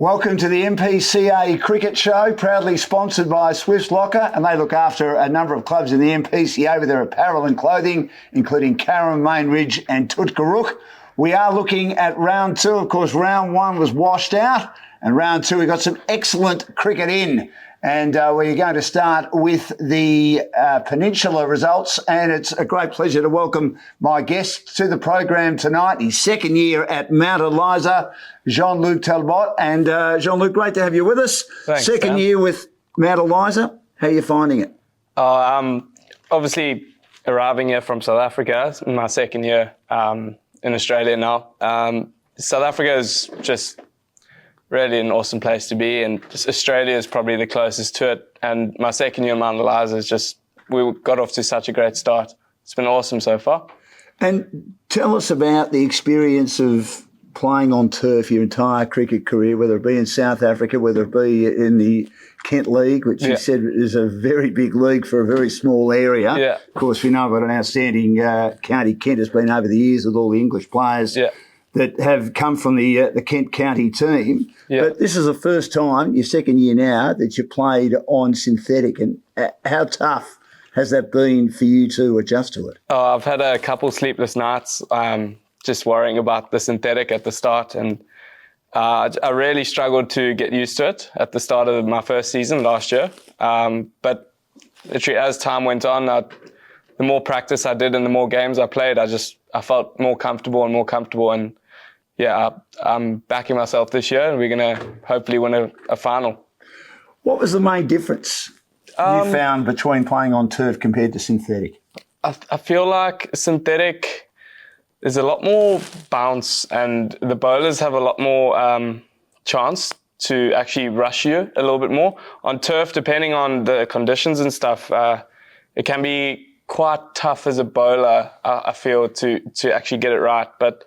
Welcome to the MPCA Cricket Show, proudly sponsored by Swiss Locker, and they look after a number of clubs in the MPCA with their apparel and clothing, including Carrum, Mainridge and Tutkarook. We are looking at round two. Of course, round one was washed out, and round two we got some excellent cricket in. And we're going to start with the Peninsula results, and it's a great pleasure to welcome my guest to the program tonight. His second year at Mount Eliza, Jean-Luc Talbot. And Jean-Luc, great to have you with us. Thanks, second year with Mount Eliza. How are you finding it? Obviously arriving here from South Africa. It's my second year in Australia now. South Africa is just really an awesome place to be, and Australia is probably the closest to it. And my second year at Mount Eliza is just, we got off to such a great start. It's been awesome so far. And tell us about the experience of playing on turf your entire cricket career, whether it be in South Africa, whether it be in the Kent League, which you said is a very big league for a very small area. Yeah. Of course, we know what an outstanding county Kent has been over the years with all the English players that have come from the Kent County team. Yeah. But this is the first time, your second year now, that you played on synthetic. And how tough has that been for you to adjust to it? Oh, I've had a couple sleepless nights just worrying about the synthetic at the start. And I really struggled to get used to it at the start of my first season last year. But literally as time went on, the more practice I did and the more games I played, I felt more comfortable. And yeah, I'm backing myself this year, and we're going to hopefully win a final. What was the main difference you found between playing on turf compared to synthetic? I feel like synthetic, there's a lot more bounce, and the bowlers have a lot more chance to actually rush you a little bit more. On turf, depending on the conditions and stuff, it can be quite tough as a bowler, I feel, to actually get it right. But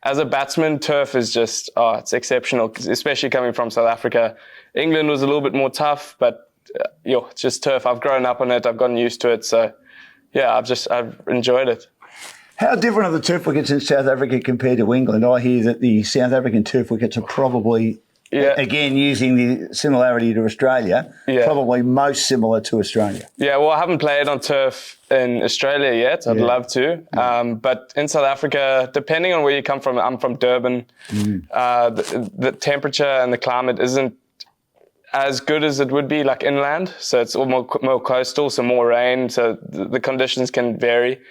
as a batsman, turf is just, it's exceptional, especially coming from South Africa. England was a little bit more tough, but it's just turf. I've grown up on it. I've gotten used to it. So, yeah, I've enjoyed it. How different are the turf wickets in South Africa compared to England? I hear that the South African turf wickets are probably, again, using the similarity to Australia, probably most similar to Australia. Yeah, well, I haven't played on turf in Australia yet. I'd love to. But in South Africa, depending on where you come from, I'm from Durban, the temperature and the climate isn't as good as it would be like inland. So it's all more coastal, so more rain. So the conditions can vary.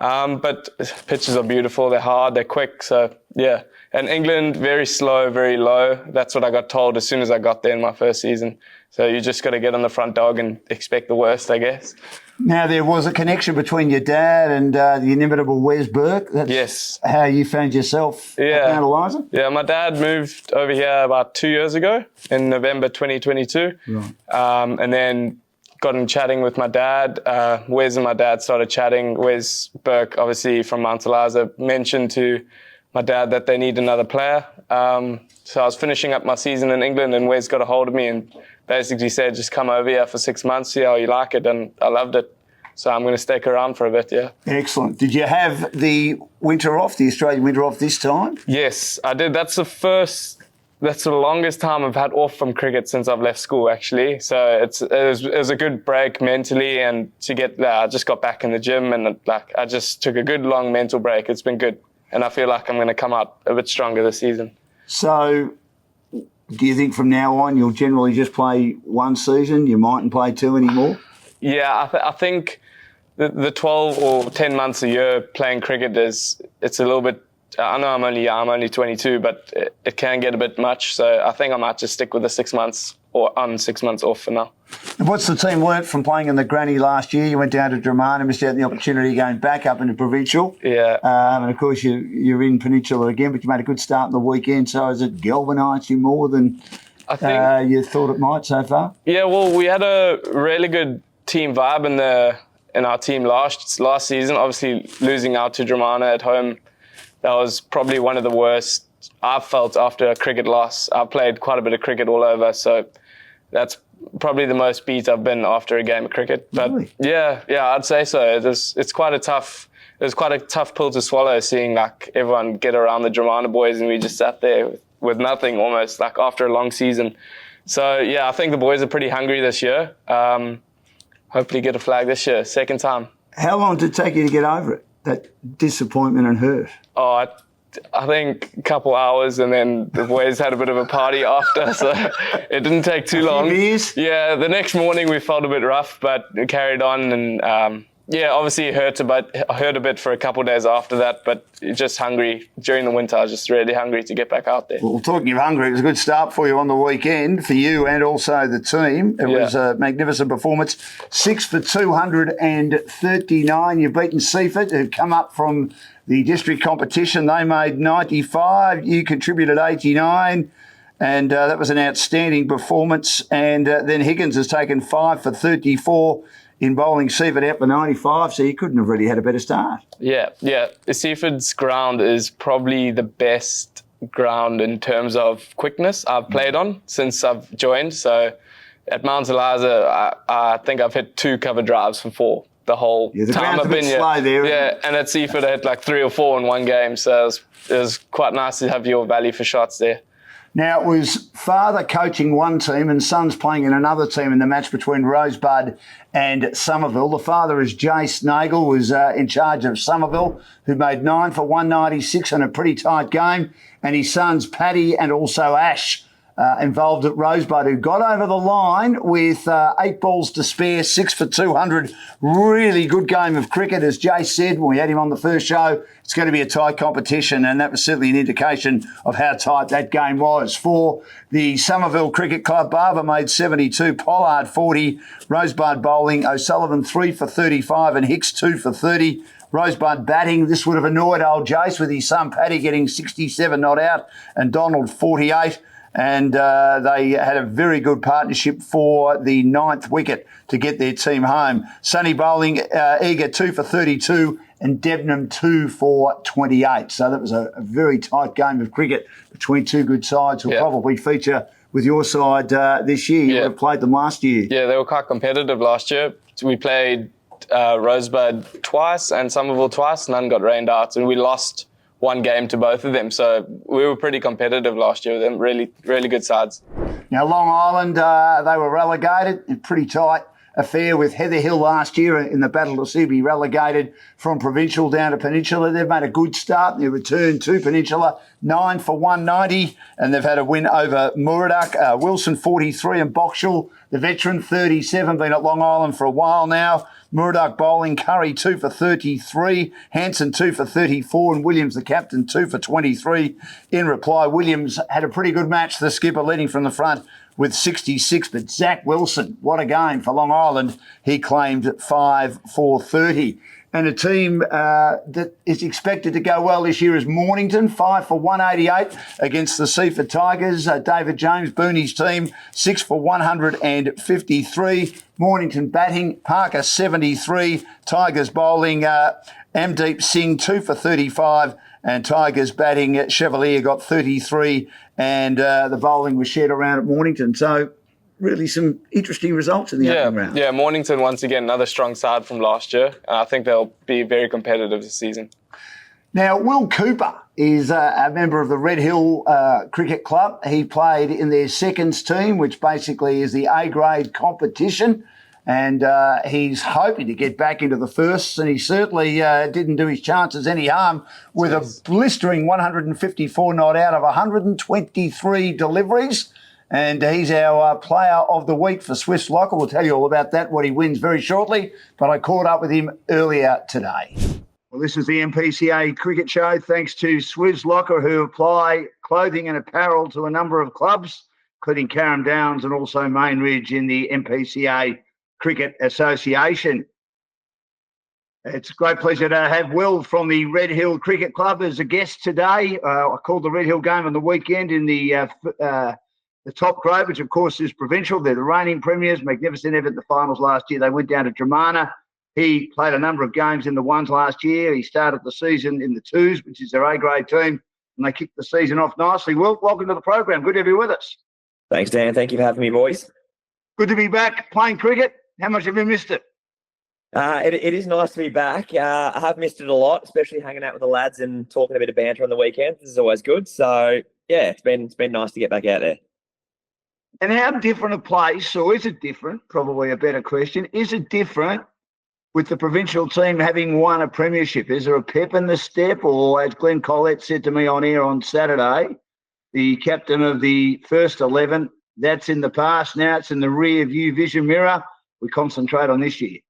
But pitches are beautiful. They're hard. They're quick. So, yeah. And England, very slow, very low. That's what I got told as soon as I got there in my first season. So you just got to get on the front dog and expect the worst, I guess. Now, there was a connection between your dad and the inimitable Wes Burke. That's how you found yourself at Mount Eliza? Yeah, my dad moved over here about 2 years ago in November 2022. Right. And then got in chatting with my dad. Wes and my dad started chatting. Wes Burke, obviously from Mount Eliza, mentioned to my dad that they need another player. So I was finishing up my season in England, and Wes got a hold of me and basically said, just come over here for 6 months, see how you like it. And I loved it. So I'm going to stick around for a bit, Excellent. Did you have the winter off, the Australian winter off this time? Yes, I did. That's the longest time I've had off from cricket since I've left school, actually. So it was a good break mentally, and I just got back in the gym, and I just took a good long mental break. It's been good. And I feel like I'm going to come out a bit stronger this season. So do you think from now on you'll generally just play one season? You mightn't play two anymore? Yeah, I think the 12 or 10 months a year playing cricket it's a little bit, I know I'm only 22, but it can get a bit much. So I think I might just stick with the 6 months or 6 months off for now. And what's the team learnt from playing in the granny last year? You went down to Dramana, missed out on the opportunity going back up into provincial. Yeah. And of course you're in Peninsula again, but you made a good start in the weekend. So has it galvanised you more than you thought it might so far? Yeah, well, we had a really good team vibe in our team last season. Obviously losing out to Dramana at home, that was probably one of the worst I've felt after a cricket loss. I've played quite a bit of cricket all over, so that's probably the most beat I've been after a game of cricket. But really? yeah, I'd say so. It was quite a tough pill to swallow, seeing like everyone get around the Dramana boys, and we just sat there with nothing almost, like after a long season. So, yeah, I think the boys are pretty hungry this year. Hopefully get a flag this year, second time. How long did it take you to get over it, that disappointment and hurt? Oh, I think a couple hours, and then the boys had a bit of a party after, so it didn't take too long. Beers? Yeah, the next morning we felt a bit rough, but we carried on, and yeah, obviously it hurt a bit for a couple of days after that, but just hungry. During the winter, I was just really hungry to get back out there. Well, talking of hungry, it was a good start for you on the weekend, for you and also the team. It was a magnificent performance. 6 for 239. You've beaten Seaford, who've come up from the district competition. They made 95. You contributed 89. And that was an outstanding performance. And then Higgins has taken 5 for 34 in bowling Seaford out for 95, so you couldn't have really had a better start. Yeah. Seaford's ground is probably the best ground in terms of quickness I've played on since I've joined. So at Mount Eliza, I think I've hit 2 cover drives for 4 the whole time I've been here. Slow there, yeah, and at Seaford I hit like 3 or 4 in one game, so it was quite nice to have your value for shots there. Now, it was father coaching one team and sons playing in another team in the match between Rosebud and Somerville. The father is Jace Nagel, was in charge of Somerville, who made 9 for 196 in a pretty tight game. And his sons, Paddy and also Ash, involved at Rosebud, who got over the line with 8 balls to spare, 6 for 200. Really good game of cricket, as Jace said when we had him on the first show. It's going to be a tight competition, and that was certainly an indication of how tight that game was. For the Somerville Cricket Club, Barber made 72, Pollard 40, Rosebud bowling, O'Sullivan 3 for 35 and Hicks 2 for 30. Rosebud batting, this would have annoyed old Jace with his son Paddy getting 67 not out and Donald 48. And they had a very good partnership for the 9th wicket to get their team home. Sonny bowling, Eager 2 for 32 and Debnam 2 for 28. So that was a very tight game of cricket between 2 good sides who will probably feature with your side this year. You would have played them last year. Yeah, they were quite competitive last year. We played Rosebud twice and Somerville twice. None got rained out, and we lost 1 game to both of them. So we were pretty competitive last year with them. Really, really good sides. Now, Long Island, they were relegated in pretty tight affair with Heather Hill last year in the battle to see be relegated from Provincial down to Peninsula. They've made a good start. They returned to Peninsula, 9 for 190, and they've had a win over Muradoc. Wilson 43 and Boxall, the veteran, 37, been at Long Island for a while now. Muradoc bowling, Curry 2 for 33, Hanson 2 for 34, and Williams, the captain, 2 for 23. In reply, Williams had a pretty good match, the skipper leading from the front with 66, but Zach Wilson, what a game for Long Island. He claimed 5 for 30. And a team that is expected to go well this year is Mornington, 5 for 188 against the Seaford Tigers. David James, Booney's team, 6 for 153. Mornington batting, Parker 73. Tigers bowling, Amdeep Singh 2 for 35. And Tigers batting, Chevalier got 33. And the bowling was shared around at Mornington. So really some interesting results in the opening round. Yeah, Mornington, once again, another strong side from last year. I think they'll be very competitive this season. Now, Will Cooper is a member of the Red Hill Cricket Club. He played in their seconds team, which basically is the A-grade competition. And he's hoping to get back into the firsts, and he certainly didn't do his chances any harm with a blistering 154 not out of 123 deliveries. And he's our player of the week for Swiss Locker. We'll tell you all about that, what he wins very shortly. But I caught up with him earlier today. Well, this is the MPCA Cricket Show, thanks to Swiss Locker, who apply clothing and apparel to a number of clubs, including Carrum Downs and also Main Ridge in the MPCA Cricket Association. It's a great pleasure to have Will from the Red Hill Cricket Club as a guest today. I called the Red Hill game on the weekend in the top grade, which of course is provincial. They're the reigning premiers, magnificent effort in the finals last year. They went down to Dramana. He played a number of games in the ones last year. He started the season in the twos, which is their A-grade team, and they kicked the season off nicely. Will, welcome to the program. Good to have you with us. Thanks, Dan. Thank you for having me, boys. Good to be back playing cricket. How much have you missed it? It is nice to be back. I have missed it a lot, especially hanging out with the lads and talking a bit of banter on the weekend. This is always good. So, yeah, it's been nice to get back out there. And how different a place, or is it different? Probably a better question. Is it different with the provincial team having won a premiership? Is there a pep in the step, or as Glenn Collett said to me on air on Saturday, the captain of the first 11, that's in the past. Now it's in the rear view vision mirror. We concentrate on this year.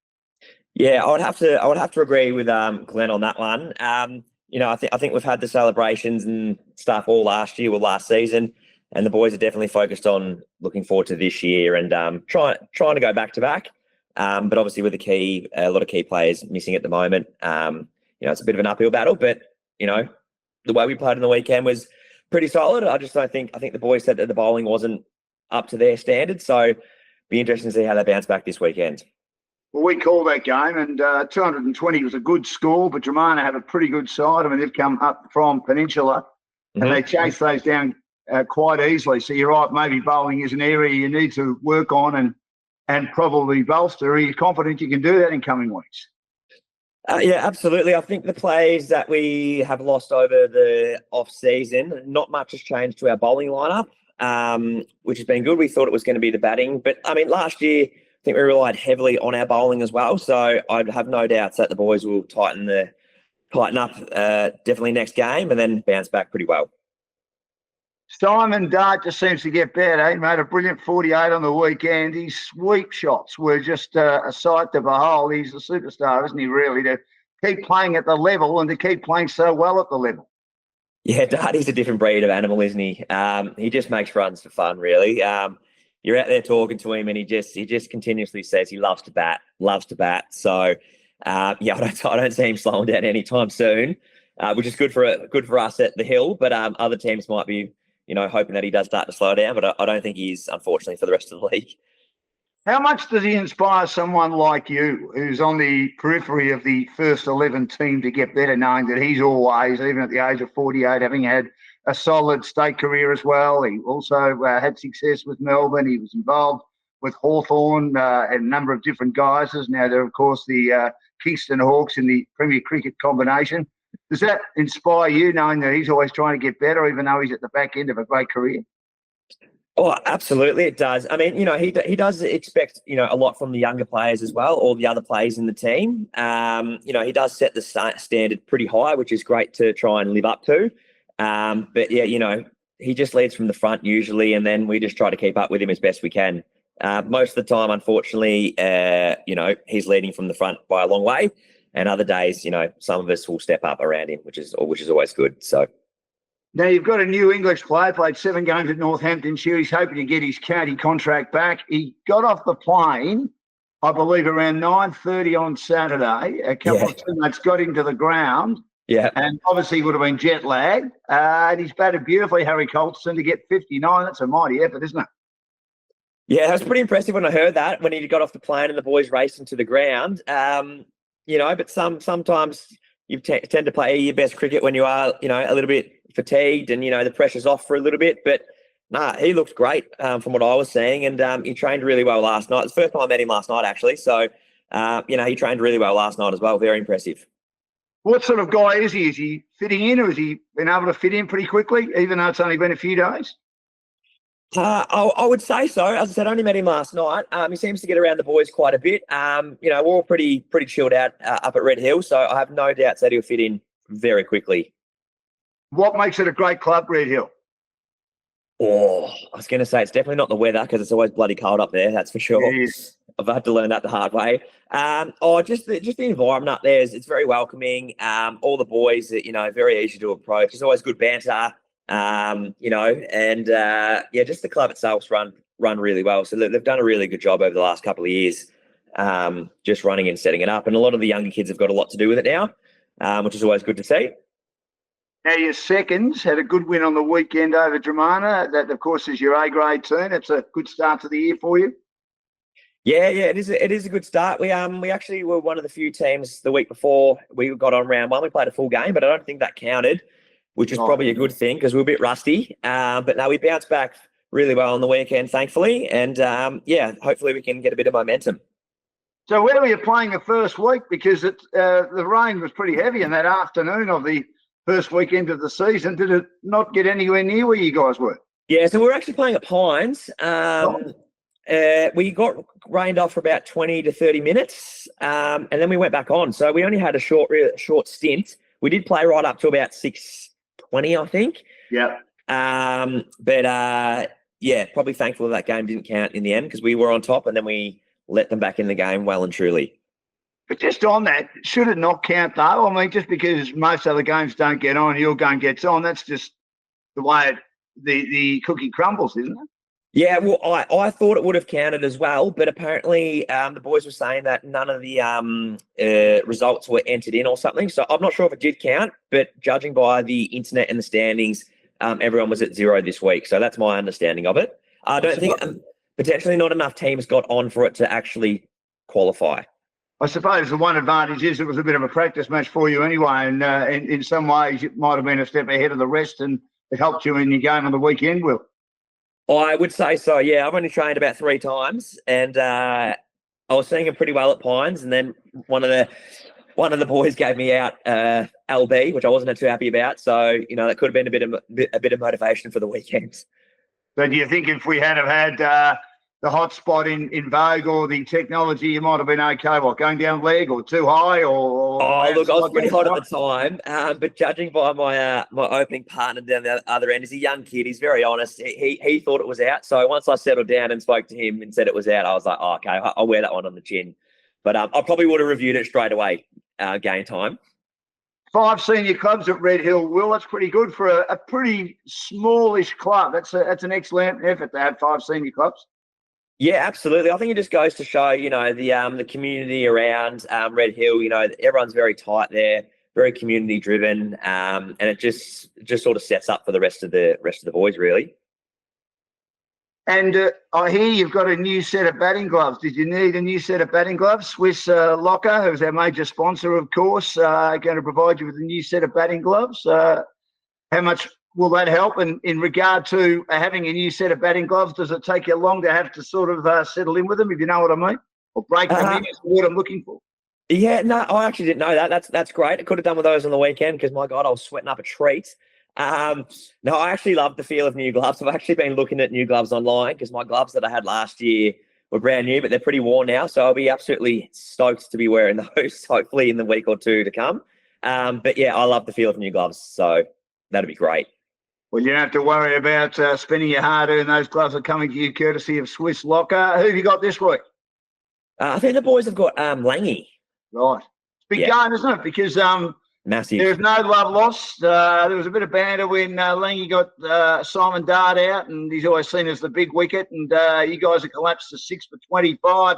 Yeah, I would have to agree with Glenn on that one. I think we've had the celebrations and stuff all last year, last season, and the boys are definitely focused on looking forward to this year and trying to go back to back. But obviously with a lot of key players missing at the moment, it's a bit of an uphill battle. But the way we played on the weekend was pretty solid. I think the boys said that the bowling wasn't up to their standards, so be interesting to see how they bounce back this weekend. Well, we called that game, and 220 was a good score, but Dramana have a pretty good side. I mean, they've come up from Peninsula, and they chased those down quite easily. So you're right, maybe bowling is an area you need to work on and probably bolster. Are you confident you can do that in coming weeks? Yeah, absolutely. I think the plays that we have lost over the off-season, not much has changed to our bowling lineup, which has been good. We thought it was going to be the batting. But, I mean, last year, I think we relied heavily on our bowling as well. So I'd have no doubts that the boys will tighten up definitely next game and then bounce back pretty well. Simon Dart just seems to get better. He made a brilliant 48 on the weekend. His sweep shots were just a sight to behold. He's a superstar, isn't he, really, to keep playing at the level and to keep playing so well at the level. Yeah, Darty's a different breed of animal, isn't he? He just makes runs for fun, really. You're out there talking to him and he just continuously says he loves to bat. So, I don't see him slowing down anytime soon, which is good for us at the Hill. But other teams might be hoping that he does start to slow down, but I don't think he is, unfortunately, for the rest of the league. How much does he inspire someone like you, who's on the periphery of the first 11 team, to get better, knowing that he's always, even at the age of 48, having had a solid state career as well? He also had success with Melbourne. He was involved with Hawthorn and a number of different guises. Now they're, of course, the Kingston Hawks in the Premier Cricket combination. Does that inspire you, knowing that he's always trying to get better, even though he's at the back end of a great career? Oh, absolutely, it does. I mean, he does expect, a lot from the younger players as well, or the other players in the team. He does set the standard pretty high, which is great to try and live up to. But yeah, he just leads from the front usually, and then we just try to keep up with him as best we can. Most of the time, unfortunately, he's leading from the front by a long way. And other days, some of us will step up around him, which is always good. So now you've got a new English player, played 7 games at Northamptonshire. He's hoping to get his county contract back. He got off the plane, I believe, around 9:30 on Saturday. A couple of teammates got him to the ground. Yeah. And obviously he would have been jet lagged. And he's batted beautifully, Harry Colston, to get 59. That's a mighty effort, isn't it? Yeah, that was pretty impressive when I heard that, when he got off the plane and the boys raced into the ground. But sometimes you tend to play your best cricket when you are, a little bit fatigued and, the pressure's off for a little bit. But, he looked great from what I was seeing. And he trained really well last night. It's the first time I met him last night, actually. So, he trained really well last night as well. Very impressive. What sort of guy is he? Is he fitting in, or has he been able to fit in pretty quickly, even though it's only been a few days? I would say so. As I said, I only met him last night. He seems to get around the boys quite a bit. We're all pretty chilled out up at Red Hill, so I have no doubts that he'll fit in very quickly. What makes it a great club, Red Hill? Oh, I was going to say it's definitely not the weather, because it's always bloody cold up there. That's for sure. It is. I've had to learn that the hard way. Just the environment up there it's very welcoming. All the boys, very easy to approach. There's always good banter. Just the club itself's run really well. So they've done a really good job over the last couple of years, just running and setting it up. And a lot of the younger kids have got a lot to do with it now, which is always good to see. Now, your seconds had a good win on the weekend over Dramana. That, of course, is your A-grade team. It's a good start to the year for you. Yeah, it is a good start. We actually were one of the few teams the week before we got on round 1. We played a full game, but I don't think that counted, which is probably a good thing because we were a bit rusty. But no, we bounced back really well on the weekend, thankfully. And hopefully we can get a bit of momentum. So where were you playing the first week? Because the rain was pretty heavy in that afternoon of the first weekend of the season. Did it not get anywhere near where you guys were? Yeah, so we were actually playing at Pines. Oh. We got rained off for about 20 to 30 minutes, and then we went back on. So we only had a short stint. We did play right up to about 6:20, I think. Yeah. Yeah, probably thankful that game didn't count in the end because we were on top, and then we let them back in the game well and truly. But just on that, should it not count though? I mean, just because most other games don't get on, your game gets on, that's just the way the cookie crumbles, isn't it? Yeah, well, I thought it would have counted as well, but apparently the boys were saying that none of the results were entered in or something. So I'm not sure if it did count, but judging by the internet and the standings, everyone was at 0 this week. So that's my understanding of it. I don't think potentially not enough teams got on for it to actually qualify. I suppose the one advantage is it was a bit of a practice match for you anyway, and in some ways it might have been a step ahead of the rest, and it helped you in your game on the weekend, Will. I would say so, yeah. I've only trained about 3 times, and I was seeing him pretty well at Pines, and then one of the boys gave me out LB, which I wasn't too happy about. So that could have been a bit of motivation for the weekend. So do you think if we had have had the hot spot in Vogue or the technology, you might have been okay? What, going down leg or too high? Or look, I was pretty hot at the time, but judging by my opening partner down the other end, he's a young kid. He's very honest. He thought it was out. So once I settled down and spoke to him and said it was out, I was like, oh, okay, I'll wear that one on the chin. But I probably would have reviewed it straight away game time. 5 senior clubs at Red Hill, Will. That's pretty good for a pretty smallish club. That's an excellent effort to have 5 senior clubs. Yeah, absolutely. I think it just goes to show, the community around Red Hill. Everyone's very tight there, very community driven, and it just sort of sets up for the rest of the boys, really. And I hear you've got a new set of batting gloves. Did you need a new set of batting gloves? Swiss Locker, who's our major sponsor, of course, going to provide you with a new set of batting gloves. How much will that help? And in regard to having a new set of batting gloves, does it take you long to have to sort of settle in with them, if you know what I mean? Or break them in is what I'm looking for. Yeah, no, I actually didn't know that. That's great. I could have done with those on the weekend because, my God, I was sweating up a treat. No, I actually love the feel of new gloves. I've actually been looking at new gloves online because my gloves that I had last year were brand new, but they're pretty worn now. So I'll be absolutely stoked to be wearing those, hopefully in the week or 2 to come. But yeah, I love the feel of new gloves. So that'd be great. Well, you don't have to worry about spending your hard-earned. Those gloves are coming to you courtesy of Swiss Locker. Who have you got this week? I think the boys have got Langy. Right. It's big game, isn't it? Because massive. There's no love lost. There was a bit of banter when Langy got Simon Dart out, and he's always seen as the big wicket. And you guys have collapsed to 6 for 25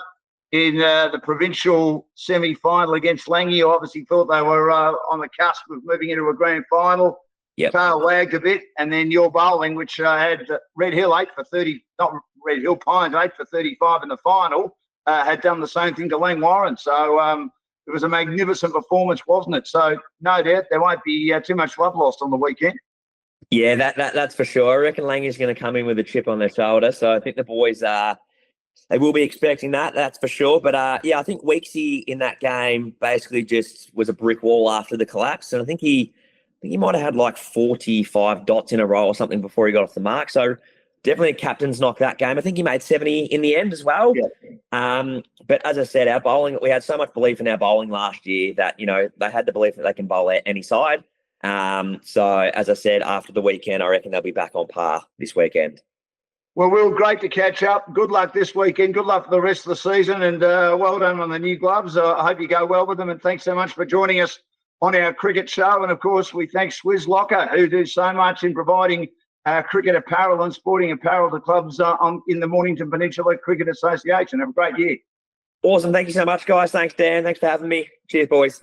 in the provincial semi-final against Langy. You obviously thought they were on the cusp of moving into a grand final. Yep. Tail wagged a bit, and then your bowling, which had Red Hill 8 for 30, not Red Hill Pines 8 for 35 in the final, had done the same thing to Lang Warren. So it was a magnificent performance, wasn't it? So no doubt there won't be too much love lost on the weekend. Yeah, that's for sure. I reckon Langy's going to come in with a chip on their shoulder. So I think the boys they will be expecting that. That's for sure. But yeah, I think Weeksy in that game basically just was a brick wall after the collapse, and I think he might have had like 45 dots in a row or something before he got off the mark. So definitely a captain's knock that game. I think he made 70 in the end as well. Yeah. But as I said, our bowling, we had so much belief in our bowling last year that, they had the belief that they can bowl at any side. So as I said, after the weekend, I reckon they'll be back on par this weekend. Well, Will, great to catch up. Good luck this weekend. Good luck for the rest of the season. And well done on the new gloves. I hope you go well with them. And thanks so much for joining us on our cricket show. And, of course, we thank Swiss Locker, who do so much in providing cricket apparel and sporting apparel to clubs in the Mornington Peninsula Cricket Association. Have a great year. Awesome. Thank you so much, guys. Thanks, Dan. Thanks for having me. Cheers, boys.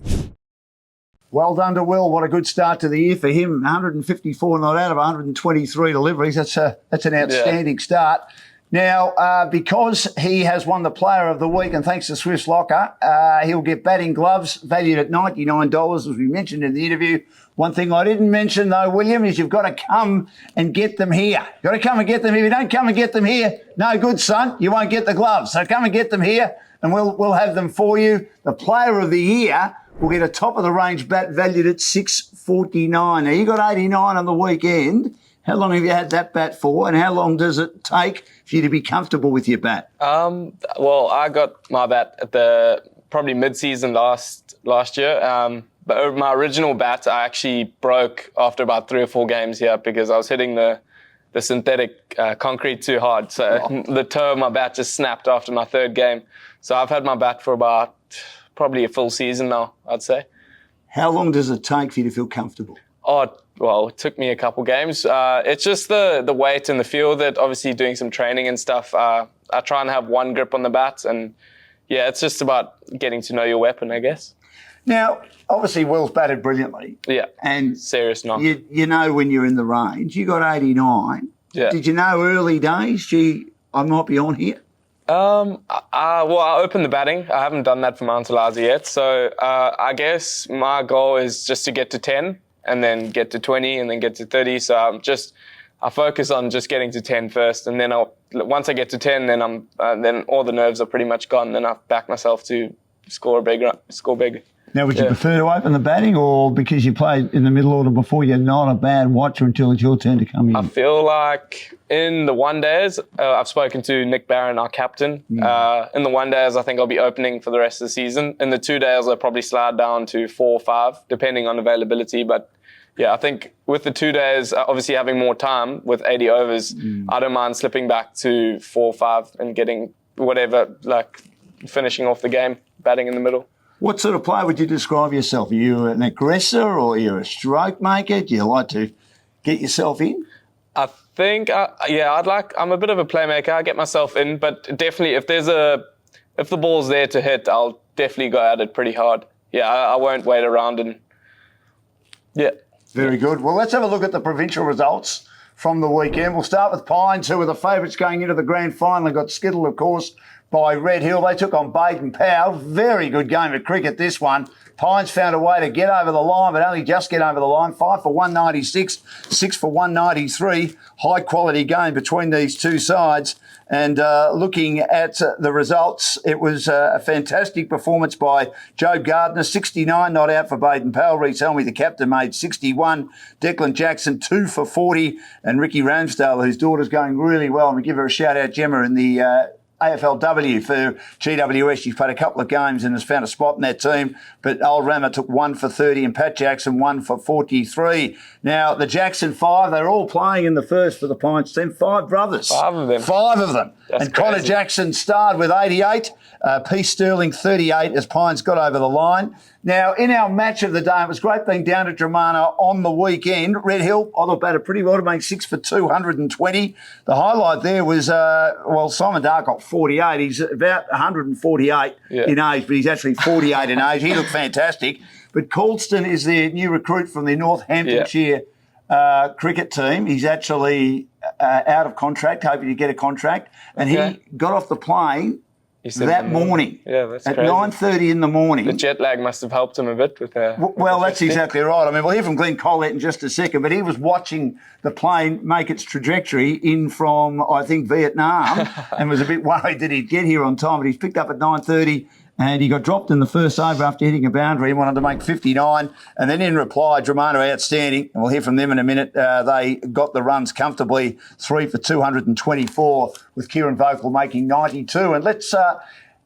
Well done to Will. What a good start to the year for him. 154 not out of 123 deliveries. That's an outstanding start. Now, because he has won the Player of the Week, and thanks to Swiss Locker, he'll get batting gloves valued at $99, as we mentioned in the interview. One thing I didn't mention, though, William, is you've got to come and get them here. You've got to come and get them here. If you don't come and get them here, no good, son. You won't get the gloves. So come and get them here, and we'll have them for you. The Player of the Year will get a top-of-the-range bat valued at $6.49. Now, you got 89 on the weekend. How long have you had that bat for, and how long does it take for you to be comfortable with your bat? Well, I got my bat at the probably mid-season last year. But my original bat, I actually broke after about 3 or 4 games here because I was hitting the synthetic concrete too hard. So the toe of my bat just snapped after my 3rd game. So I've had my bat for about probably a full season now, I'd say. How long does it take for you to feel comfortable? Oh, well, it took me a couple games. It's just the weight and the feel that obviously doing some training and stuff. I try and have one grip on the bat, and yeah, it's just about getting to know your weapon, I guess. Now, obviously, Will's batted brilliantly. Yeah, and serious knock. You know when you're in the range. You got 89. Yeah. Did you know early days, gee, I might be on here? Well, I opened the batting. I haven't done that for Mount Eliza yet. So I guess my goal is just to get to 10 and then get to 20 and then get to 30. So I focus on just getting to 10 first. And then once I get to 10, then all the nerves are pretty much gone. Then I back myself to score big. Now, would you prefer to open the batting, or because you played in the middle order before, you're not a bad watcher until it's your turn to come in? I feel like in the one days, I've spoken to Nick Barron, our captain. In the one days, I think I'll be opening for the rest of the season. In the 2 days, I'll probably slide down to 4 or 5, depending on availability. But yeah, I think with the 2 days, obviously having more time with 80 overs, I don't mind slipping back to 4 or 5 and getting whatever, like finishing off the game, batting in the middle. What sort of player would you describe yourself? Are you an aggressor, or are you a stroke maker? Do you like to get yourself in? I think, I'm a bit of a playmaker. I get myself in, but definitely if the ball's there to hit, I'll definitely go at it pretty hard. Yeah, I won't wait around and, yeah. Very good. Well, let's have a look at the provincial results from the weekend. We'll start with Pines, who were the favourites going into the grand final. They got skittled, of course, by Red Hill. They took on Baden Powell. Very good game of cricket, this one. Pines found a way to get over the line, but only just get over the line. 5 for 196, 6 for 193. High quality game between these two sides. And looking at the results, it was a fantastic performance by Joe Gardner, 69 not out for Baden Powell. Reece Helmy, the captain, made 61. Declan Jackson, 2 for 40. And Ricky Ramsdale, whose daughter's going really well. And we give her a shout out, Gemma, in the AFLW for GWS. She's played a couple of games and has found a spot in that team. But old Rammer took 1 for 30 and Pat Jackson 1 for 43. Now, the Jackson 5, they're all playing in the first for the Pines team. 5 brothers. 5 of them. 5 of them. That's and Connor crazy. Jackson starred with 88. Peace Sterling 38 as Pines got over the line. Now, in our match of the day, it was great being down at Dramana on the weekend. Red Hill, I thought batted pretty well to make 6 for 220. The highlight there was, Simon Dark got 48. He's about 148 in age, but he's actually 48 in age. He looked fantastic. But Colston is their new recruit from the Northamptonshire cricket team. He's actually out of contract, hoping to get a contract. And he got off the plane that morning that's at crazy. 9:30 in the morning. The jet lag must have helped him a bit with that. Well, that's exactly right. I mean, we'll hear from Glenn Collett in just a second, but he was watching the plane make its trajectory in from, I think, Vietnam and was a bit worried that he'd get here on time, but he's picked up at 9:30 and he got dropped in the first over after hitting a boundary. He wanted to make 59. And then in reply, Dramana outstanding. And we'll hear from them in a minute. They got the runs comfortably, 3 for 224, with Kieran Vocal making 92. And let's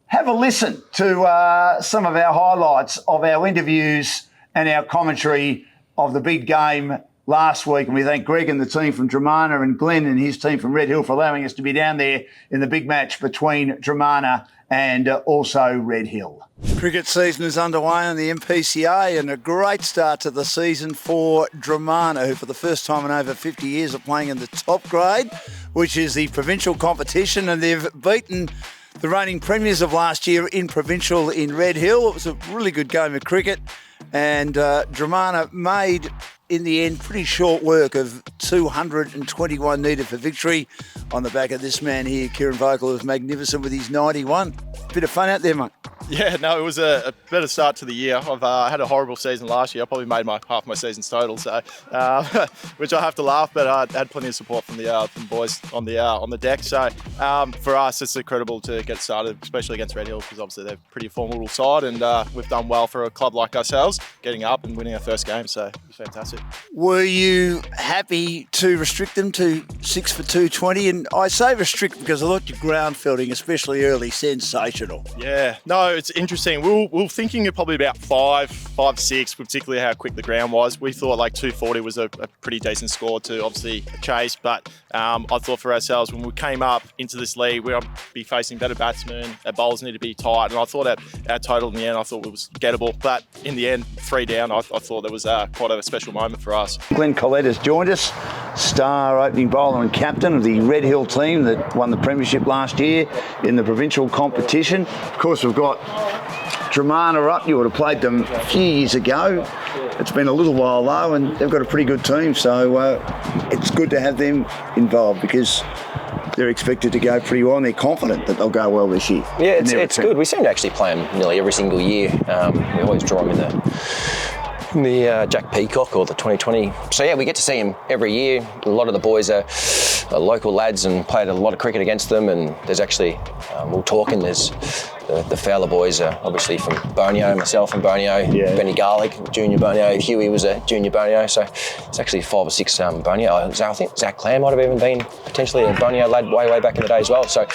have a listen to some of our highlights of our interviews and our commentary of the big game last week. And we thank Greg and the team from Dramana and Glenn and his team from Red Hill for allowing us to be down there in the big match between Dramana and also Red Hill. Cricket season is underway on the MPCA, and a great start to the season for Dramana, who for the first time in over 50 years are playing in the top grade, which is the provincial competition, and they've beaten the reigning premiers of last year in provincial in Red Hill. It was a really good game of cricket, and Dramana made, in the end, pretty short work of 221 needed for victory on the back of this man here, Kieran Vocal, who's magnificent with his 91. Bit of fun out there, mate. Yeah, no, it was a better start to the year. I've had a horrible season last year. I probably made half my seasons total, so which I have to laugh. But I had plenty of support from the boys on the deck. So for us, it's incredible to get started, especially against Red Hill, because obviously they're a pretty formidable side, and we've done well for a club like ourselves, getting up and winning our first game. So it's fantastic. Were you happy to restrict them to 6 for 220? And I say restrict because I thought your ground fielding, especially early, sensational. Yeah, no, it's interesting. We were thinking of probably about 5-6, particularly how quick the ground was. We thought like 240 was a pretty decent score to obviously chase, but I thought for ourselves when we came up into this league, we'll be facing better batsmen, our bowls need to be tight, and I thought our total in the end, I thought it was gettable, but in the end, 3 down, I thought there was quite a special moment for us. Glenn Collette has joined us, star opening bowler and captain of the Red Hill team that won the premiership last year in the provincial competition. Of course, we've got Dramana up. You would have played them a few years ago. It's been a little while though, and they've got a pretty good team, so it's good to have them involved because they're expected to go pretty well, and they're confident that they'll go well this year. Yeah, it's good. We seem to actually play them nearly every single year. We always draw them in the Jack Peacock or the 2020. So yeah, we get to see them every year. A lot of the boys are local lads and played a lot of cricket against them, and there's actually, we'll talk, and there's the Fowler boys are obviously from Borneo, myself from Borneo, yeah. Benny Garlick, junior Borneo, Huey was a junior Borneo, so it's actually 5 or 6 Borneo. I think Zach Clare might have even been potentially a Borneo lad way back in the day as well, so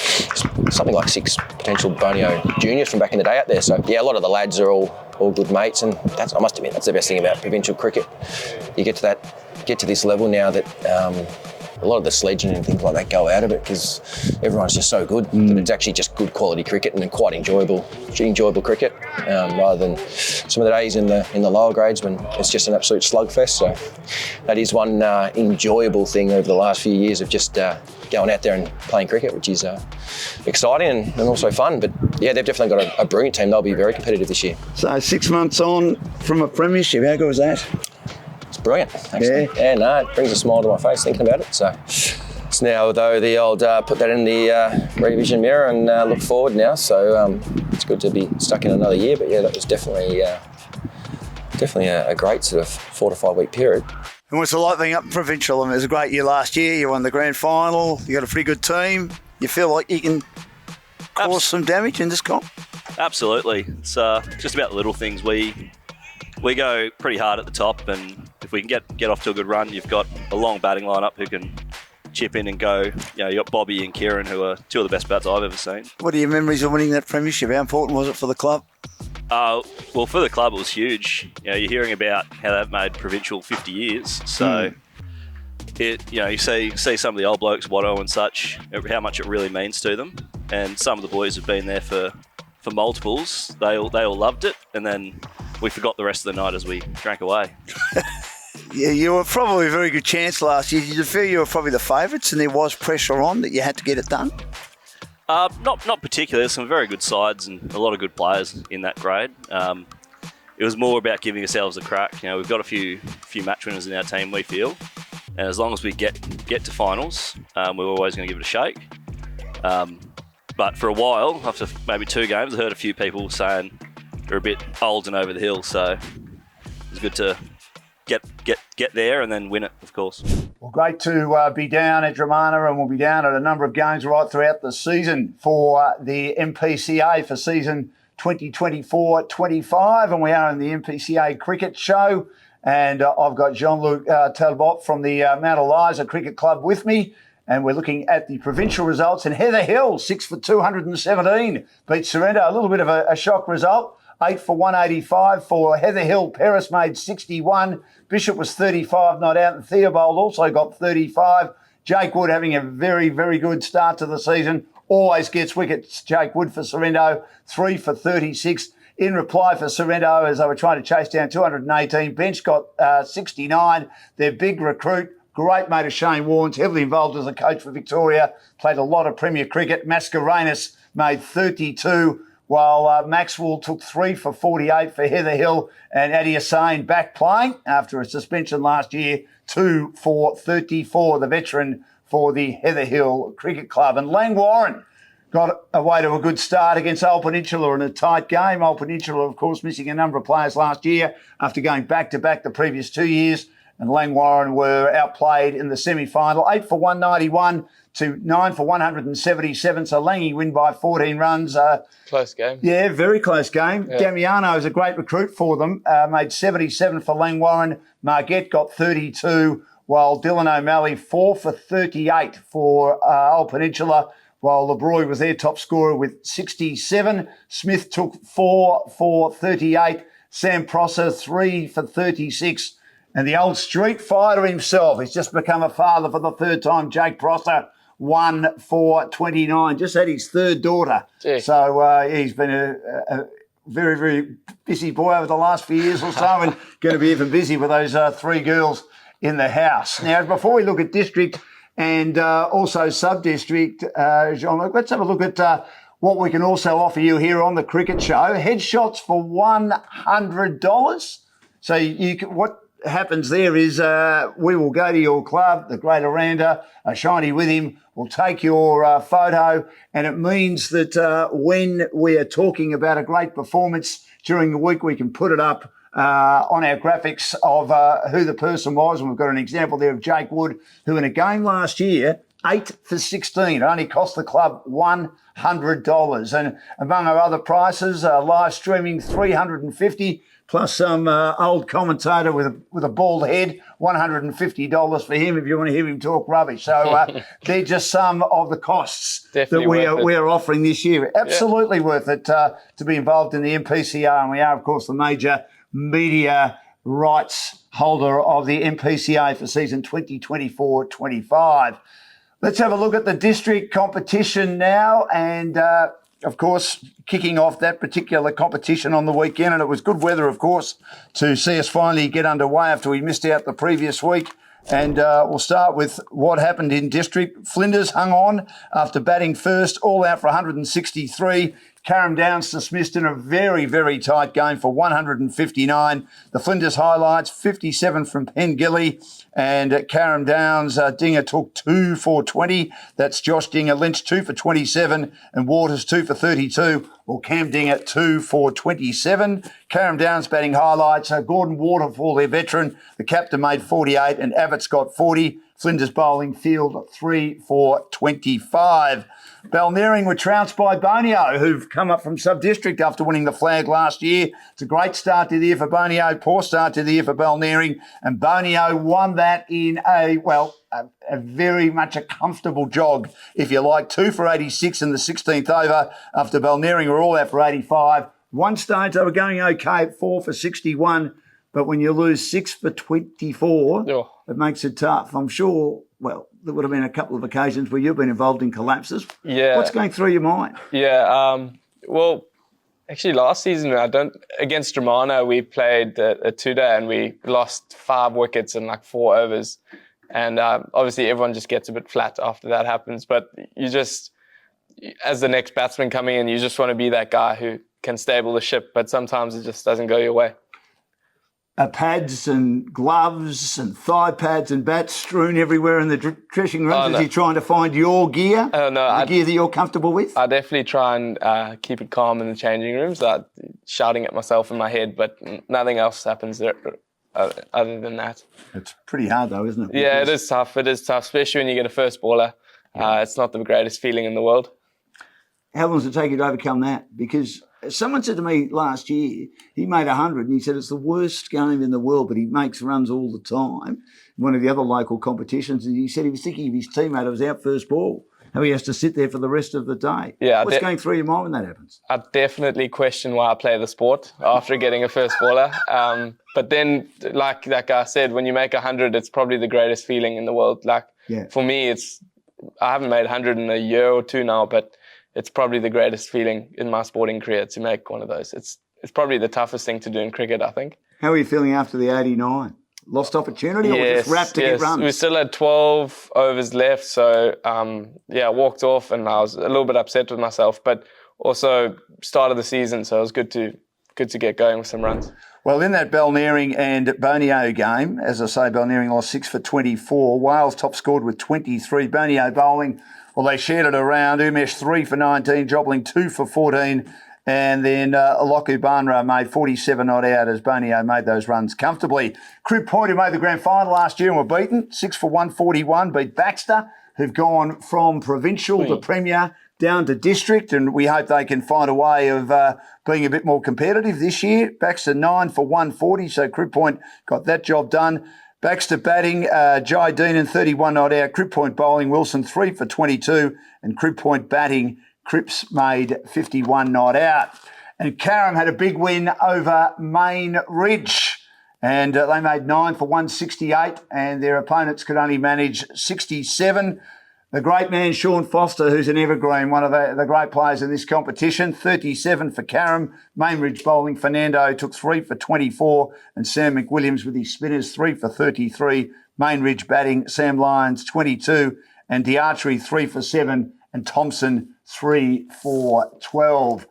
something like 6 potential Borneo juniors from back in the day out there. So yeah, a lot of the lads are all good mates, and I must admit that's the best thing about provincial cricket. You get to this level now that a lot of the sledging and things like that go out of it because everyone's just so good that it's actually just good quality cricket and quite enjoyable cricket rather than some of the days in the lower grades when it's just an absolute slugfest. So that is one enjoyable thing over the last few years of just going out there and playing cricket, which is exciting and also fun. But yeah, they've definitely got a brilliant team. They'll be very competitive this year. So 6 months on from a premiership, how good was that? It's brilliant, actually. Yeah, no, it brings a smile to my face thinking about it. So it's now, though, the old put that in the revision mirror and look forward now. So it's good to be stuck in another year. But yeah, that was definitely a great sort of 4 to 5 week period. And what's the like being up in provincial? I mean, it was a great year last year. You won the grand final. You got a pretty good team. You feel like you can cause some damage in this comp? Absolutely. It's just about the little things. We go pretty hard at the top, and if we can get off to a good run, you've got a long batting lineup who can chip in and go. You know, you got Bobby and Kieran, who are 2 of the best bats I've ever seen. What are your memories of winning that premiership? How important was it for the club? Well, for the club, it was huge. You know, you're hearing about how they've made provincial 50 years. So, you see some of the old blokes, Watto and such, how much it really means to them. And some of the boys have been there for multiples. They all loved it, and then we forgot the rest of the night as we drank away. Yeah, you were probably a very good chance last year. Did you feel you were probably the favourites and there was pressure on that you had to get it done? Not particularly. There's some very good sides and a lot of good players in that grade. It was more about giving ourselves a crack. You know, we've got a few match winners in our team, we feel. And as long as we get to finals, we're always going to give it a shake. But for a while, after maybe 2 games, I heard a few people saying they're a bit old and over the hill. So it's good to get there and then win it, of course. Well, great to be down at Dramana, and we'll be down at a number of games right throughout the season for the MPCA for season 2024-25, and we are in the MPCA cricket show, and I've got Jean-Luc Talbot from the Mount Eliza Cricket Club with me, and we're looking at the provincial results, and Heather Hill, 6 for 217, beat Sorrento. A little bit of a shock result. 8 for 185 for Heather Hill. Paris made 61. Bishop was 35 not out, and Theobald also got 35. Jake Wood having a very, very good start to the season. Always gets wickets, Jake Wood for Sorrento. 3 for 36. In reply for Sorrento, as they were trying to chase down 218, Bench got 69. Their big recruit, great mate of Shane Warnes, heavily involved as a coach for Victoria, played a lot of Premier cricket. Mascarenas made 32. While Maxwell took 3 for 48 for Heather Hill, and Adi Hussain back playing after a suspension last year, 2 for 34, the veteran for the Heather Hill Cricket Club. And Lang Warren got away to a good start against Old Peninsula in a tight game. Old Peninsula, of course, missing a number of players last year after going back-to-back the previous 2 years. And Langwarren were outplayed in the semi-final, 8 for 191 to 9 for 177. So Langy win by 14 runs. Close game. Yeah, very close game. Yeah. Damiano is a great recruit for them. Made 77 for Langwarren. Margette got 32, while Dylan O'Malley 4 for 38 for Old Peninsula, while LeBroy was their top scorer with 67. Smith took 4 for 38. Sam Prosser 3 for 36. And the old street fighter himself, he's just become a father for the third time, Jake Prosser, 1 for 29. Just had his third daughter. Gee. So he's been a very, very busy boy over the last few years or so, and going to be even busy with those 3 girls in the house. Now, before we look at district and also sub-district, Jean-Luc, let's have a look at what we can also offer you here on the Cricket Show. Headshots for $100. So what happens there is we will go to your club, the Great Aranda, Shiny with him, will take your photo, and it means that when we are talking about a great performance during the week, we can put it up on our graphics of who the person was. And we've got an example there of Jake Wood, who in a game last year, 8 for 16. It only cost the club $100. And among our other prices, live streaming $350, plus some old commentator with a bald head, $150 for him if you want to hear him talk rubbish. So they're just some of the costs Definitely that we are offering this year. Absolutely worth it to be involved in the MPCA. And we are, of course, the major media rights holder of the MPCA for season 2024-25. Let's have a look at the district competition now, and of course, kicking off that particular competition on the weekend, and it was good weather, of course, to see us finally get underway after we missed out the previous week. And we'll start with what happened in district. Flinders hung on after batting first, all out for 163. Carrum Downs dismissed in a very, very tight game for 159. The Flinders highlights, 57 from Pengilly, and Carrum Downs, Dinger took 2 for 20. That's Josh Dinger. Lynch 2 for 27, and Waters 2 for 32. Well, Cam Dinger 2 for 27. Carrum Downs batting highlights, Gordon Waterfall, their veteran. The captain made 48, and Abbott's got 40. Flinders bowling field 3 for 25. Balnarring were trounced by Bonio, who've come up from sub-district after winning the flag last year. It's a great start to the year for Bonio, poor start to the year for Balnarring, and Bonio won that in a very much a comfortable jog, if you like. 2 for 86 in the 16th over after Balnarring were all out for 85. One stage they were going okay at 4 for 61, but when you lose 6 for 24, It makes it tough. I'm sure, well, there would have been a couple of occasions where you've been involved in collapses. Yeah. What's going through your mind? Yeah, well, actually last season, against Romano, we played a 2-day and we lost 5 wickets in like 4 overs. And obviously everyone just gets a bit flat after that happens. But you just, as the next batsman coming in, you just want to be that guy who can stable the ship. But sometimes it just doesn't go your way. Pads and gloves and thigh pads and bats strewn everywhere in the dressing rooms. Is he trying to find your gear? Oh, no. The gear that you're comfortable with? I definitely try and keep it calm in the changing rooms, shouting at myself in my head, but nothing else happens there other than that. It's pretty hard though, isn't it? Yeah, it is tough. It is tough, especially when you get a first baller. It's not the greatest feeling in the world. How long does it take you to overcome that? Because someone said to me last year, he made 100 and he said it's the worst game in the world, but he makes runs all the time. One of the other local competitions, and he said he was thinking of his teammate who was out first ball, how he has to sit there for the rest of the day. Yeah, What's going through your mind when that happens? I definitely question why I play the sport after getting a first baller. But then, like that guy said, when you make 100, it's probably the greatest feeling in the world. For me, I haven't made 100 in a year or two now, but it's probably the greatest feeling in my sporting career to make one of those. It's probably the toughest thing to do in cricket, I think. How are you feeling after the 89? Lost opportunity or just wrapped to get runs? We still had 12 overs left, so I walked off and I was a little bit upset with myself, but also start of the season, so it was good to get going with some runs. Well, in that Balnarring and Bonio game, as I say, Balnarring lost 6 for 24. Wales top scored with 23. Bonio bowling Well, they shared it around. Umesh 3 for 19, Jobling 2 for 14. And then Loku Banra made 47 not out as Bonio made those runs comfortably. Crib Point, who made the grand final last year and were beaten, 6 for 141, beat Baxter, who've gone from provincial to premier down to district, and we hope they can find a way of being a bit more competitive this year. Baxter 9 for 140, so Crib Point got that job done. Baxter batting, Jai Deenan 31 not out, Crib Point bowling, Wilson 3 for 22, and Crib Point batting, Cripps made 51 not out. And Carrum had a big win over Main Ridge, and they made 9 for 168, and their opponents could only manage 67. The great man, Sean Foster, who's an evergreen, one of the great players in this competition, 37 for Carrum. Main Ridge bowling, Fernando took 3 for 24, and Sam McWilliams with his spinners, 3 for 33. Main Ridge batting, Sam Lyons, 22, and Diatri, 3 for 7, and Thompson, 3 for 12.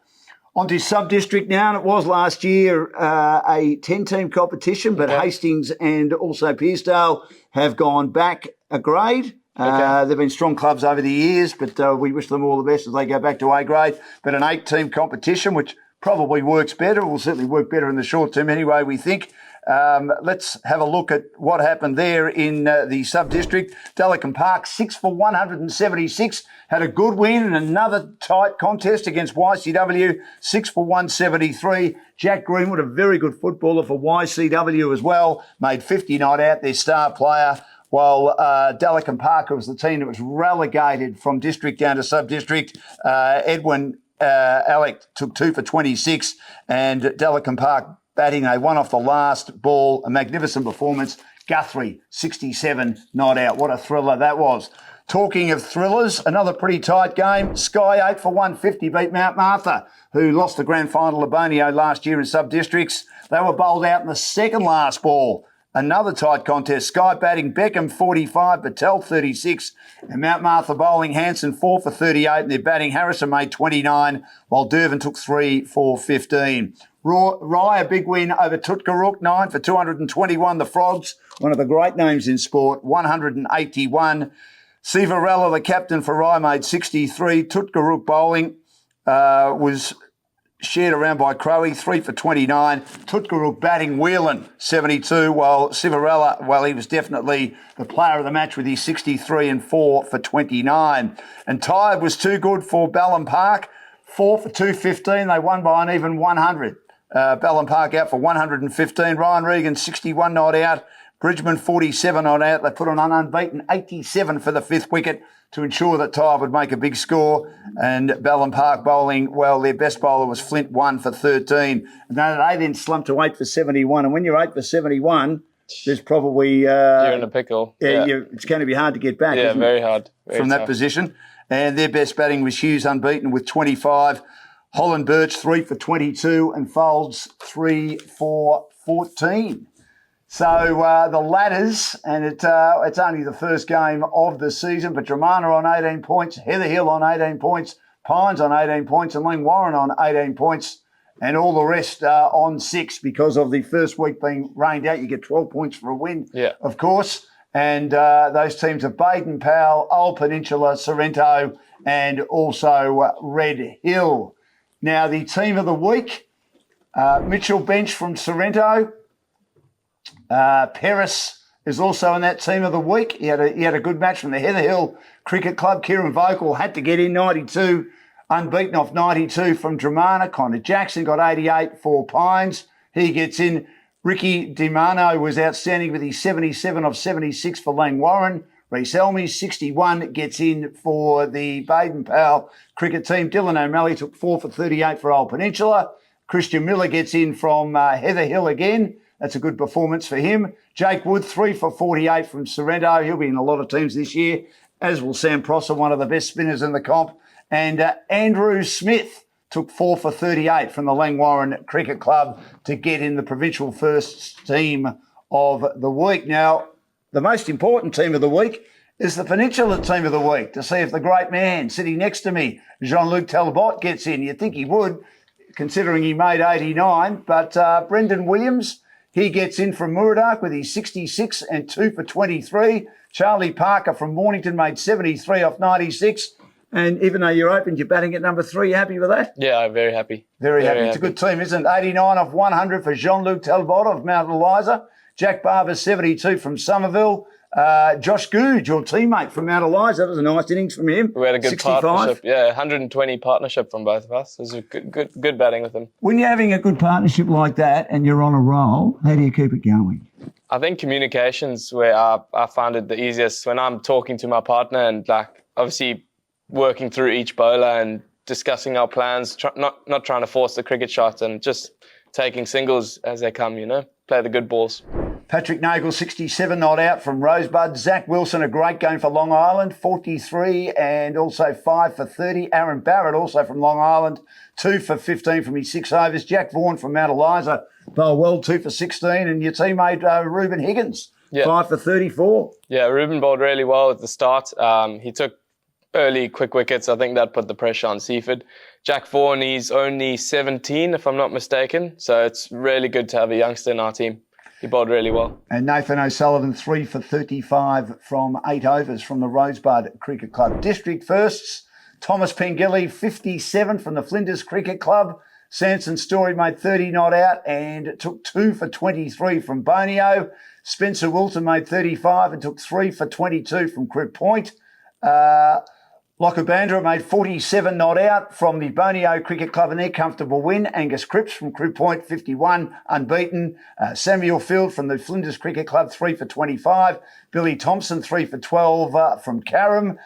On to sub-district now, and it was last year a 10-team competition, but Hastings and also Pearsdale have gone back a grade. They've been strong clubs over the years, but we wish them all the best as they go back to A grade. But an 8-team competition, which probably works better, will certainly work better in the short term anyway, we think. Let's have a look at what happened there in the sub-district. Delican Park, 6 for 176, had a good win and another tight contest against YCW, 6 for 173. Jack Greenwood, a very good footballer for YCW as well, made 50 not out, their star player, while Delican Park was the team that was relegated from district down to sub-district. Edwin Alec took 2 for 26, and Delican Park batting, they won off the last ball, a magnificent performance. Guthrie, 67 not out. What a thriller that was. Talking of thrillers, another pretty tight game. Sky 8 for 150 beat Mount Martha, who lost the grand final of Bonio last year in sub-districts. They were bowled out in the second last ball. Another tight contest. Sky batting, Beckham 45, Patel 36, and Mount Martha bowling, Hanson 4 for 38, and their batting, Harrison made 29, while Durban took 3 for 15. Rye, a big win over Tutkarook, 9 for 221. The Frogs, one of the great names in sport, 181. Sivarella, the captain for Rye, made 63. Tutkarook bowling was shared around by Crowe, 3 for 29. Tutkarook batting, Whelan, 72, while Sivarella, well, he was definitely the player of the match with his 63 and 4 for 29. And tired was too good for Ballum Park, 4 for 215. They won by an even 100. Ballum Park out for 115. Ryan Regan, 61 not out. Bridgman, 47 not out. They put on an unbeaten 87 for the fifth wicket to ensure that Tyre would make a big score. And Ballum Park bowling, well, their best bowler was Flint, 1 for 13. And they then slumped to 8 for 71. And when you're 8 for 71, there's probably... you're in a pickle. Yeah. It's going to be hard to get back, Yeah, very hard. From that position. And their best batting was Hughes, unbeaten with 25. Holland Birch, 3 for 22, and Folds, 3 for 14. So the ladders, and it's only the first game of the season, but Dramana on 18 points, Heather Hill on 18 points, Pines on 18 points, and Ling Warren on 18 points, and all the rest on 6 because of the first week being rained out. You get 12 points for a win, of course. And those teams are Baden Powell, Old Peninsula, Sorrento, and also Red Hill. Now, the team of the week, Mitchell Bench from Sorrento. Peris is also in that team of the week. He had a good match from the Heather Hill Cricket Club. Kieran Vocal had to get in 92, unbeaten off 92 from Dramana. Connor Jackson got 88 for Pines. He gets in. Ricky DiMano was outstanding with his 77 of 76 for Lang Warren. Reece Elmy, 61, gets in for the Baden Powell cricket team. Dylan O'Malley took 4 for 38 for Old Peninsula. Christian Miller gets in from Heather Hill again. That's a good performance for him. Jake Wood, 3 for 48 from Sorrento. He'll be in a lot of teams this year, as will Sam Prosser, one of the best spinners in the comp. And Andrew Smith took 4 for 38 from the Langwarren Cricket Club to get in the provincial first team of the week. Now, the most important team of the week is the Peninsula team of the week, to see if the great man sitting next to me, Jean-Luc Talbot, gets in. You'd think he would, considering he made 89. But Brendan Williams, he gets in from Muradoc with his 66 and 2 for 23. Charlie Parker from Mornington made 73 off 96. And even though you're open, you're batting at number 3. Happy with that? Yeah, I'm very happy. Very happy. It's a good team, isn't it? 89 off 100 for Jean-Luc Talbot of Mount Eliza. Jack Barber, 72 from Somerville. Josh Goode, your teammate from Mount Eliza. That was a nice innings from him. We had a good 65. partnership. Yeah, 120 partnership from both of us. It was a good batting with him. When you're having a good partnership like that and you're on a roll, how do you keep it going? I think communication's where I found it the easiest. When I'm talking to my partner and obviously working through each bowler and discussing our plans, not trying to force the cricket shots and just taking singles as they come, play the good balls. Patrick Nagle, 67 not out from Rosebud. Zach Wilson, a great game for Long Island, 43 and also 5 for 30. Aaron Barrett, also from Long Island, 2 for 15 from his 6 overs. Jack Vaughan from Mount Eliza, bowled well, 2 for 16. And your teammate, Reuben Higgins, 5 for 34. Yeah, Reuben bowled really well at the start. He took early quick wickets. I think that put the pressure on Seaford. Jack Vaughan, he's only 17, if I'm not mistaken. So it's really good to have a youngster in our team. He bowled really well. And Nathan O'Sullivan, 3 for 35 from 8 overs from the Rosebud Cricket Club. District firsts, Thomas Pengilly, 57 from the Flinders Cricket Club. Sanson Story made 30 not out and took 2 for 23 from Bonio. Spencer Wilton made 35 and took 3 for 22 from Crib Point. Lockabandra made 47 not out from the Bonio Cricket Club and their comfortable win. Angus Cripps from Crib Point, 51, unbeaten. Samuel Field from the Flinders Cricket Club, 3 for 25. Billy Thompson, 3 for 12 from Carrum.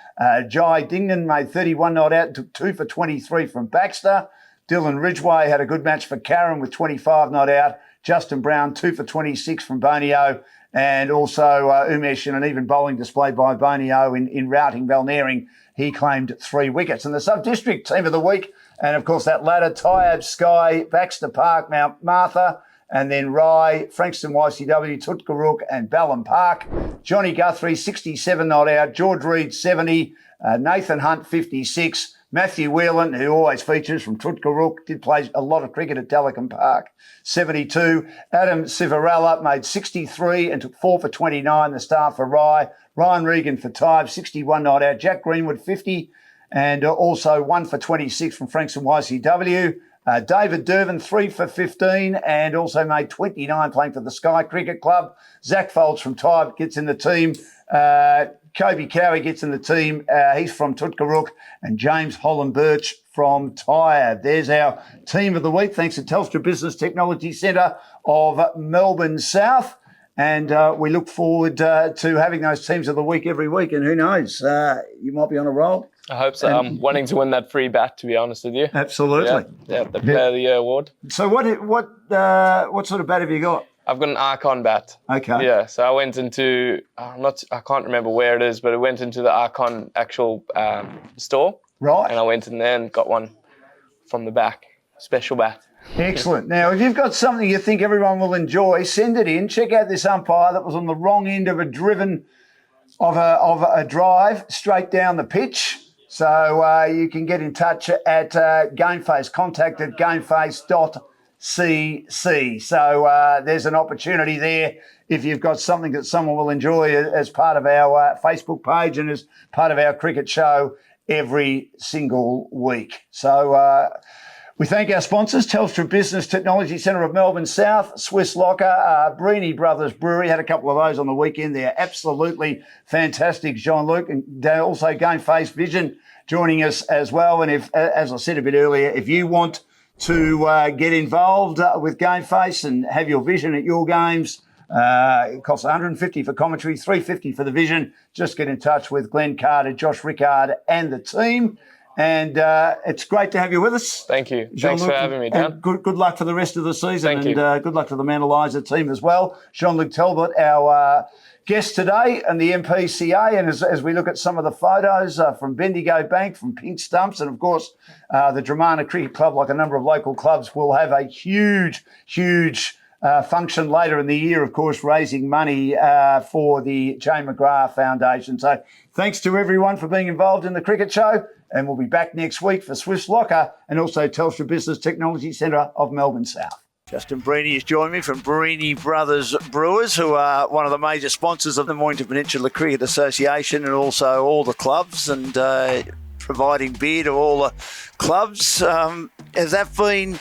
Jai Dingnan made 31 not out and took 2 for 23 from Baxter. Dylan Ridgway had a good match for Carrum with 25 not out. Justin Brown, 2 for 26 from Bonio. And also Umesh in an even bowling display by Bonio in routing Balnering. He claimed 3 wickets. And the sub-district team of the week, and of course that ladder, Tyab, Skye, Baxter Park, Mount Martha, and then Rye, Frankston YCW, Tutgarook and Ballum Park. Johnny Guthrie, 67 not out. George Reed, 70. Nathan Hunt, 56. Matthew Whelan, who always features from Tutgarook, did play a lot of cricket at Telecom Park, 72. Adam Civarella made 63 and took 4 for 29, the star for Rye. Ryan Regan for Tybe, 61 not out. Jack Greenwood, 50, and also 1 for 26 from Frankston YCW. David Durban, 3 for 15, and also made 29 playing for the Sky Cricket Club. Zach Folds from Tybe gets in the team. Kobe Cowie gets in the team. He's from Tutgarook. And James Holland Birch from Tyre. There's our team of the week, thanks to Telstra Business Technology Centre of Melbourne South. And we look forward to having those teams of the week every week. And who knows, you might be on a roll. I hope so. I'm wanting to win that free bat, to be honest with you. Absolutely. Yeah, the Player of the Year award. So what sort of bat have you got? I've got an Archon bat. Okay. Yeah, so I went into, I can't remember where it is, but I went into the Archon actual store. Right. And I went in there and got one from the back. Special bat. Excellent. Now, if you've got something you think everyone will enjoy, send it in. Check out this umpire that was on the wrong end of a drive straight down the pitch. So you can get in touch at Gameface. Contact at gameface.cc. So there's an opportunity there if you've got something that someone will enjoy as part of our Facebook page and as part of our cricket show every single week. So we thank our sponsors, Telstra Business Technology Centre of Melbourne South, Swiss Locker, Breeny Brothers Brewery. Had a couple of those on the weekend. They're absolutely fantastic, Jean-Luc. And also Game Face Vision joining us as well. And if, as I said a bit earlier, if you want to get involved with Game Face and have your vision at your games, it costs $150 for commentary, $350 for the vision. Just get in touch with Glenn Carter, Josh Rickard and the team. And it's great to have you with us. Thank you. Thanks for having me, Dan. Good luck for the rest of the season. Thank you. And good luck to the Mount Eliza team as well. Jean-Luc Talbot, our guest today, and the MPCA. And as we look at some of the photos from Bendigo Bank, from Pink Stumps, and of course the Dramana Cricket Club, like a number of local clubs, will have a huge function later in the year, of course, raising money for the Jane McGrath Foundation. So thanks to everyone for being involved in the cricket show. And we'll be back next week for Swiss Locker and also Telstra Business Technology Centre of Melbourne South. Justin Breeny has joined me from Breeny Brothers Brewers, who are one of the major sponsors of the Mornington Peninsula Cricket Association and also all the clubs and providing beer to all the clubs. Has that been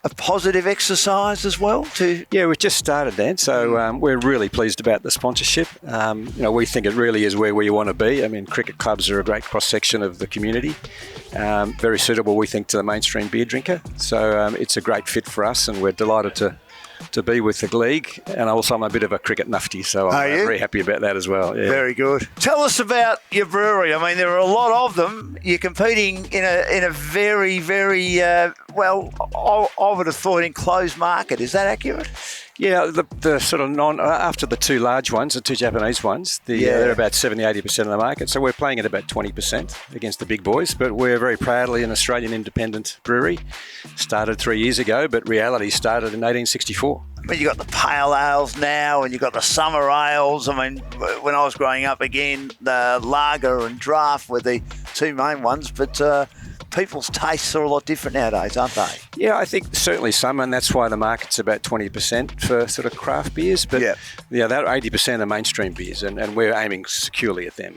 a positive exercise as well? Yeah, we've just started that, so we're really pleased about the sponsorship. We think it really is where we want to be. I mean, cricket clubs are a great cross-section of the community. Very suitable, we think, to the mainstream beer drinker. So it's a great fit for us, and we're delighted to be with the league. And also I'm a bit of a cricket nufty, so I'm very happy about that as well. Yeah. Very good. Tell us about your brewery. I mean, there are a lot of them. You're competing in a very, very, I would have thought enclosed market. Is that accurate? Yeah, the sort of after the two large ones, the two Japanese ones, they're about 70-80% of the market. So we're playing at about 20% against the big boys, but we're very proudly an Australian independent brewery. Started 3 years ago, but reality started in 1864. I mean, you've got the pale ales now and you've got the summer ales. I mean, when I was growing up, again, the lager and draft were the two main ones, but people's tastes are a lot different nowadays, aren't they? Yeah, I think certainly some, and that's why the market's about 20% for sort of craft beers. But that 80% are mainstream beers, and we're aiming securely at them.